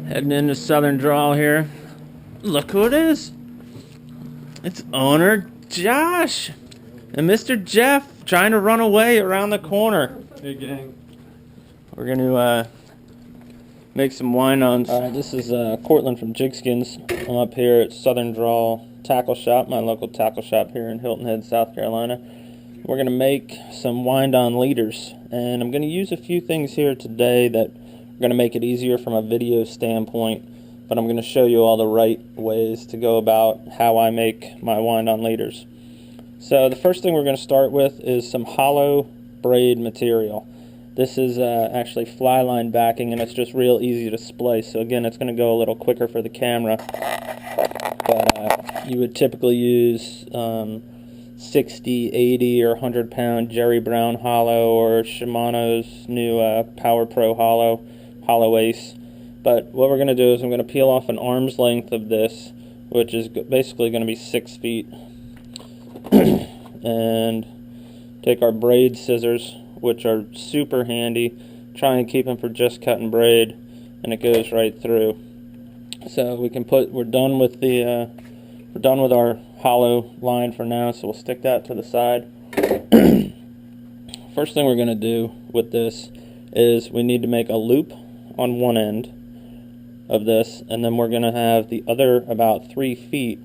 Heading into Southern Drawl here. Look who it is. It's owner Josh and Mr. Jeff trying to run away around the corner. Hey gang. We're going to make some wind-ons. This is Cortland from Jigskins. I'm up here at Southern Drawl Tackle Shop, my local tackle shop here in Hilton Head, South Carolina. We're going to make some wind-on leaders, and I'm going to use a few things here today that are going to make it easier from a video standpoint, but I'm going to show you all the right ways to go about how I make my wind-on leaders. So the first thing we're going to start with is some hollow braid material. This is actually fly line backing, and it's just real easy to splice. So again, it's going to go a little quicker for the camera, but you would typically use 60, 80, or 100 pound Jerry Brown hollow, or Shimano's new Power Pro hollow Ace. But what we're going to do is I'm going to peel off an arm's length of this, which is basically going to be 6 feet, and take our braid scissors, which are super handy. Try and keep them for just cutting braid, and it goes right through. So we're done with our hollow line for now, so we'll stick that to the side. First thing we're going to do with this is we need to make a loop on one end of this, and then we're going to have the other about 3 feet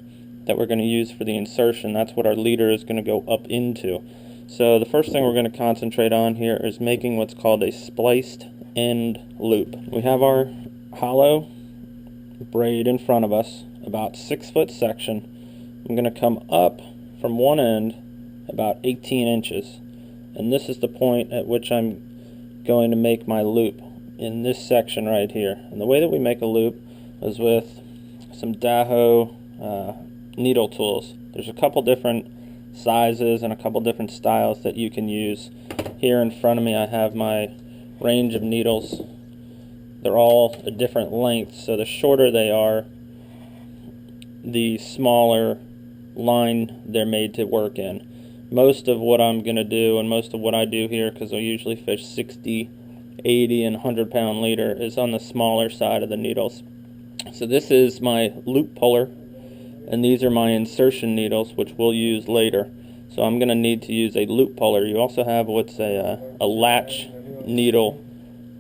that we're going to use for the insertion. That's what our leader is going to go up into. So the first thing we're going to concentrate on here is making what's called a spliced end loop. We have our hollow braid in front of us, about 6 foot section. I'm going to come up from one end about 18 inches, and this is the point at which I'm going to make my loop in this section right here. And the way that we make a loop is with some Daho needle tools. There's a couple different sizes and a couple different styles that you can use. Here in front of me I have my range of needles. They're all a different length, so the shorter they are, the smaller line they're made to work in. Most of what I'm going to do, and most of what I do here, because I usually fish 60, 80, and 100 pound leader, is on the smaller side of the needles. So this is my loop puller, and these are my insertion needles, which we'll use later. So I'm going to need to use a loop puller. You also have what's a latch needle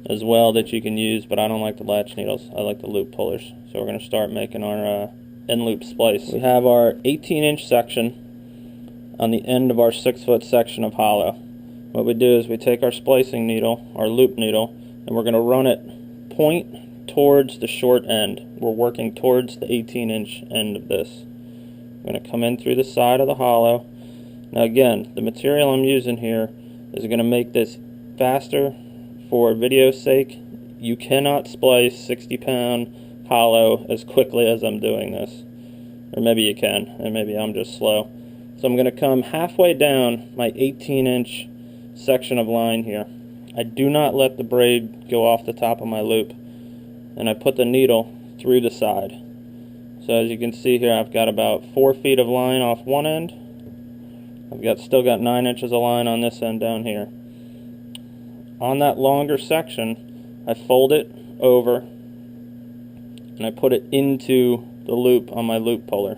as well that you can use, but I don't like the latch needles. I like the loop pullers. So we're going to start making our end loop splice. We have our 18-inch section on the end of our 6 foot section of hollow. What we do is we take our splicing needle, our loop needle, and we're going to run it point towards the short end. We're working towards the 18-inch end of this. I'm going to come in through the side of the hollow. Now again, the material I'm using here is going to make this faster. For video's sake, you cannot splice 60-pound hollow as quickly as I'm doing this. Or maybe you can, and maybe I'm just slow. So I'm going to come halfway down my 18-inch section of line here. I do not let the braid go off the top of my loop, and I put the needle through the side. So as you can see here, I've got about 4 feet of line off one end. I've still got 9 inches of line on this end down here. On that longer section, I fold it over and I put it into the loop on my loop puller.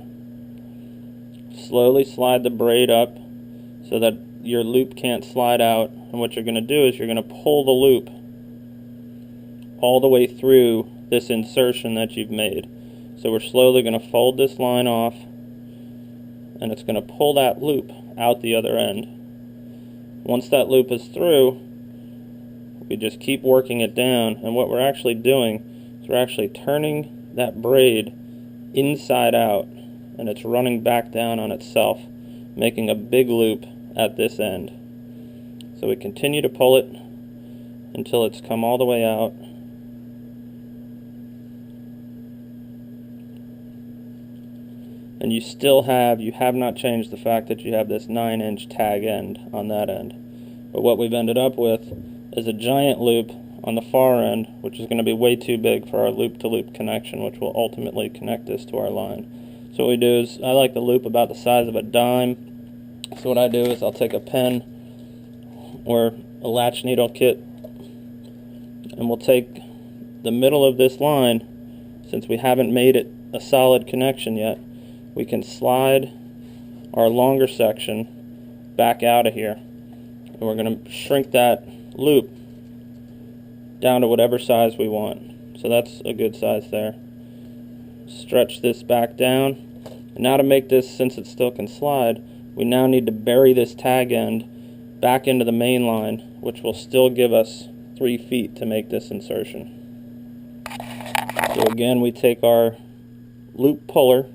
Slowly slide the braid up so that your loop can't slide out, and what you're going to do is you're going to pull the loop all the way through this insertion that you've made. So we're slowly going to fold this line off, and it's going to pull that loop out the other end. Once that loop is through, we just keep working it down, and what we're actually doing is we're actually turning that braid inside out, and it's running back down on itself, making a big loop at this end. So we continue to pull it until it's come all the way out. And you have not changed the fact that you have this 9-inch tag end on that end. But what we've ended up with is a giant loop on the far end, which is going to be way too big for our loop-to-loop connection, which will ultimately connect this to our line. So what we do is, I like the loop about the size of a dime. So what I do is I'll take a pen or a latch needle kit, and we'll take the middle of this line since we haven't made it a solid connection yet, we can slide our longer section back out of here, and we're going to shrink that loop down to whatever size we want. So that's a good size there. Stretch this back down, and now to make this, since it still can slide, we now need to bury this tag end back into the main line, which will still give us 3 feet to make this insertion. So again, we take our loop puller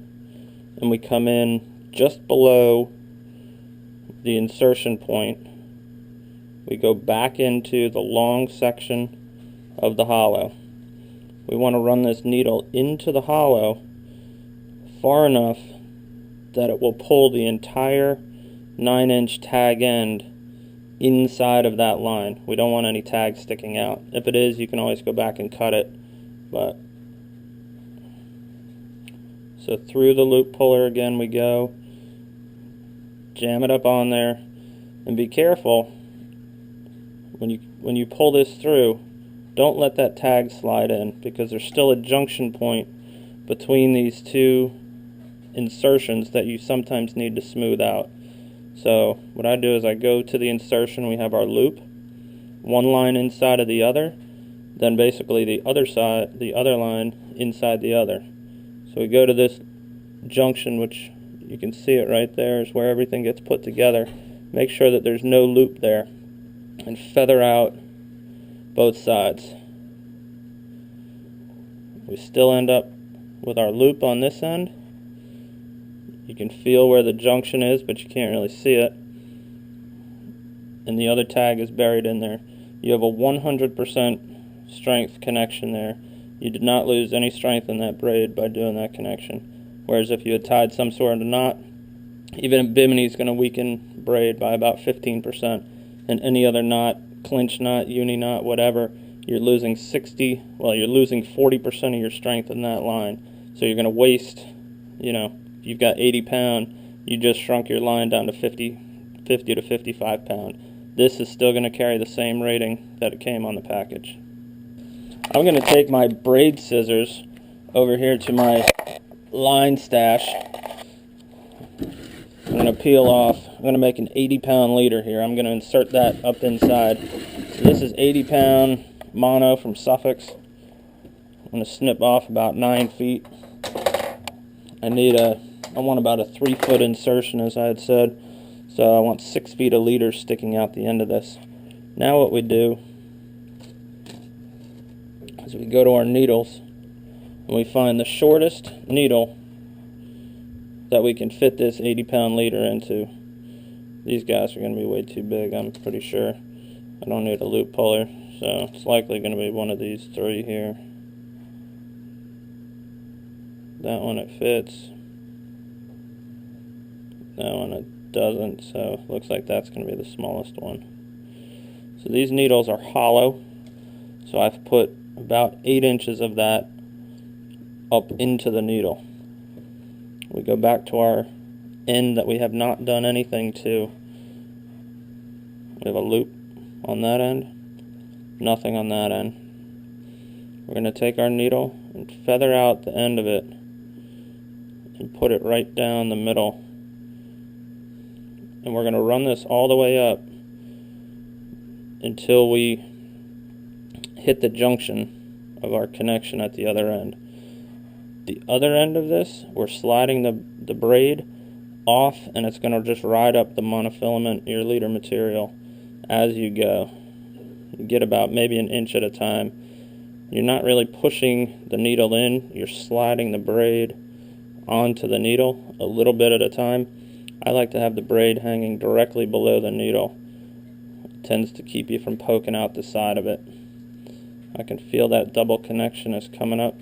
and we come in just below the insertion point. We go back into the long section of the hollow. We want to run this needle into the hollow far enough that it will pull the entire 9-inch tag end inside of that line. We don't want any tags sticking out. If it is, you can always go back and cut it. But so through the loop puller again we go, jam it up on there, and be careful when you pull this through, don't let that tag slide in, because there's still a junction point between these two insertions that you sometimes need to smooth out. So what I do is I go to the insertion, we have our loop, one line inside of the other, then basically the other side, the other line inside the other. So we go to this junction, which you can see it right there is where everything gets put together. Make sure that there's no loop there, and feather out both sides. We still end up with our loop on this end. You can feel where the junction is, but you can't really see it. And the other tag is buried in there. You have a 100% strength connection there. You did not lose any strength in that braid by doing that connection. Whereas if you had tied some sort of knot, even a bimini is going to weaken braid by about 15%. And any other knot, clinch knot, uni knot, whatever, you're losing 40% of your strength in that line. So you're going to waste, if you've got 80 pound, you just shrunk your line down to 50 to 55 pound. This is still going to carry the same rating that it came on the package. I'm going to take my braid scissors over here to my line stash. I'm going to peel off. I'm going to make an 80 pound leader here. I'm going to insert that up inside. So this is 80 pound mono from Suffolk. I'm going to snip off about 9 feet. I want about a 3-foot insertion, as I had said. So I want 6 feet of leader sticking out the end of this. Now what we do is we go to our needles and we find the shortest needle that we can fit this 80 pound leader into. These guys are going to be way too big, I'm pretty sure. I don't need a loop puller, so it's likely going to be one of these 3 here. That one it fits. That one it doesn't, so it looks like that's going to be the smallest one. So these needles are hollow, so I've put about 8 inches of that up into the needle. We go back to our end that we have not done anything to. We have a loop on that end, nothing on that end. We're going to take our needle and feather out the end of it and put it right down the middle. And we're going to run this all the way up until we hit the junction of our connection at the other end. The other end of this, we're sliding the braid off, and it's going to just ride up the monofilament, your leader material, as you go. You get about maybe an inch at a time. You're not really pushing the needle in, you're sliding the braid onto the needle a little bit at a time. I like to have the braid hanging directly below the needle. It tends to keep you from poking out the side of it. I can feel that double connection is coming up.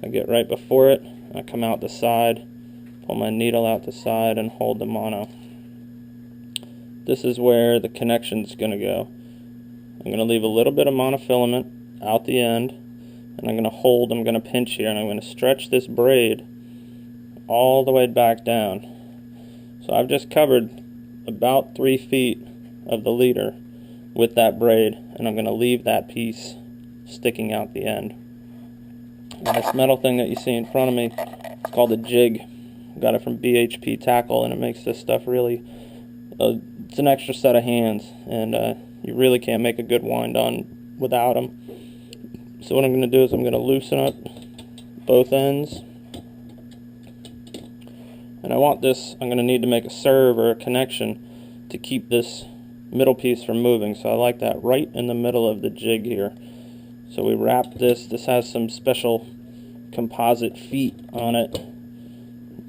I get right before it, I come out the side, pull my needle out the side, and hold the mono. This is where the connection is going to go. I'm going to leave a little bit of monofilament out the end, and I'm going to pinch here, and I'm going to stretch this braid all the way back down. So I've just covered about 3 feet of the leader with that braid, and I'm going to leave that piece sticking out the end. Now this metal thing that you see in front of me, it's called a jig. Got it from BHP Tackle, and it makes this stuff really, it's an extra set of hands, and you really can't make a good wind on without them. So what I'm going to do is I'm going to loosen up both ends, and I want this, I'm going to need to make a serve or a connection to keep this middle piece from moving, so I like that right in the middle of the jig here. So we wrap this has some special composite feet on it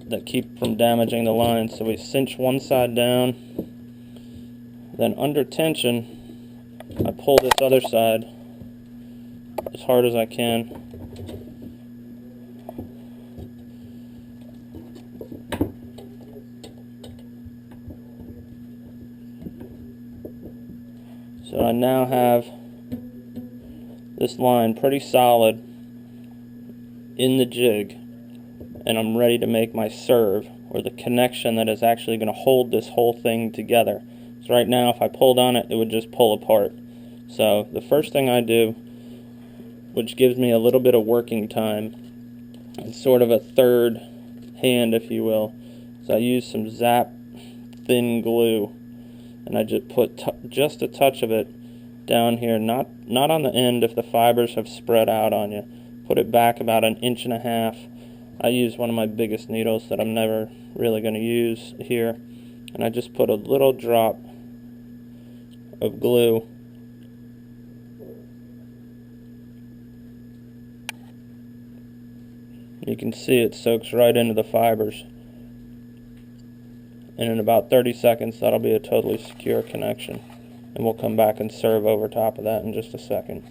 that keep from damaging the line. So we cinch one side down, then under tension I pull this other side as hard as I can. So I now have this line pretty solid in the jig, and I'm ready to make my serve, or the connection that is actually going to hold this whole thing together. So right now if I pulled on it, it would just pull apart. So the first thing I do, which gives me a little bit of working time, it's sort of a third hand if you will, is I use some Zap thin glue, and I just put just a touch of it down here, not on the end if the fibers have spread out on you. Put it back about 1.5 inches. I use one of my biggest needles that I'm never really going to use here, and I just put a little drop of glue you can see it soaks right into the fibers, and in about 30 seconds that'll be a totally secure connection, and we'll come back and serve over top of that in just a second.